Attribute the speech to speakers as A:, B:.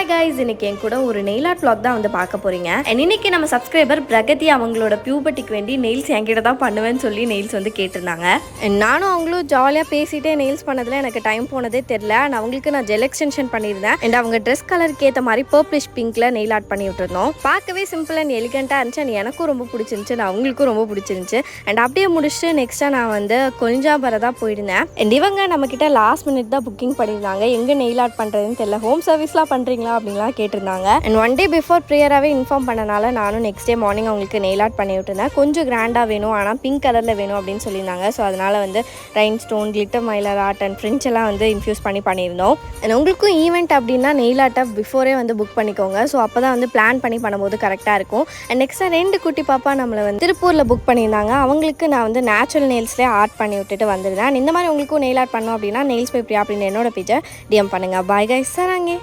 A: Hi guys, இன்னைக்கு என் கூட ஒரு நெயில் ஆர்ட் vlog தான் வந்து பார்க்க போறீங்க. இன்னைக்கு நம்ம சப்ஸ்கிரைபர் பிரகதி அவங்களோட பியூபர்ட்டிக்கு வேண்டி நெயில்ஸ் என்கிட்ட தான் பண்ணுவேன்னு சொல்லி நெயில்ஸ் வந்து கேட்டிருந்தாங்க. நானும் அவங்களும் ஜாலியாக பேசிட்டே நெயில்ஸ் பண்ணதில் எனக்கு டைம் போனதே தெரியல. அவங்களுக்கு நான் ஜெல் எக்ஸ்டென்ஷன் பண்ணியிருந்தேன் அண்ட் அவங்க ட்ரெஸ் கலருக்கு ஏற்ற மாதிரி பர்பிளிஷ் பிங்க்ல நெயில் ஆர்ட் பண்ணி விட்டுருந்தோம். பார்க்கவே சிம்பிள் அண்ட் எலிகண்டாக இருந்துச்சு அண்ட் எனக்கும் ரொம்ப பிடிச்சிருந்துச்சு அண்ட் அவங்களுக்கும் ரொம்ப பிடிச்சிருந்துச்சு. அண்ட் அப்படியே முடிச்சுட்டு நெக்ஸ்ட்டாக நான் வந்து கொஞ்சாம்பரை தான் போயிருந்தேன். அண்ட் இவங்க நம்மக்கிட்ட லாஸ்ட் மினிட் தான் புக்கிங் பண்ணியிருந்தாங்க. எங்கே நெயில் ஆர்ட் பண்ணுறதுன்னு தெரியல, ஹோம் சர்வீஸ்லாம் பண்ணுறீங்களா அப்படின்லாம் கேட்டிருந்தாங்க. அண்ட் ஒன் டே பிஃபோர் ப்ரேயராகவே இன்ஃபார்ம் பண்ணனால நானும் நெக்ஸ்ட் டே மார்னிங் அவங்களுக்கு நெயில் ஆர்ட் பண்ணி விட்டுருந்தேன். கொஞ்சம் கிராண்டாக வேணும், ஆனால் பிங்க் கலரில் வேணும் அப்படின்னு சொல்லியிருந்தாங்க. ஸோ அதனால் வந்து rhinestone, glitter mylar art and french எல்லாம் வந்து இன்ஃபியூஸ் பண்ணியிருந்தோம். அண்ட் உங்களுக்கும் ஈவெண்ட் அப்படின்னா நெயில் ஆர்ட்டை பிஃபோரே வந்து புக் பண்ணிக்கோங்க. ஸோ அப்போ தான் வந்து பிளான் பண்ணி பண்ணும்போது கரெக்டாக இருக்கும். அண்ட் நெக்ஸ்ட்டாக 2 குட்டி பாப்பா நம்மளை வந்து திருப்பூரில் புக் பண்ணியிருந்தாங்க. அவங்களுக்கு நான் வந்து நேச்சுரல் நெயில்ஸ்லேயே ஆர்ட் பண்ணி விட்டுட்டு வந்திருந்தேன். இந்த மாதிரி உங்களுக்கும் நெயில் ஆர்ட் பண்ணோம் அப்படின்னா நெயில்ஸ் பை பிரியா அப்படின்னு என்னோட பேஜை டிஎம் பண்ணுங்கள். Bye guys, சராங்கே.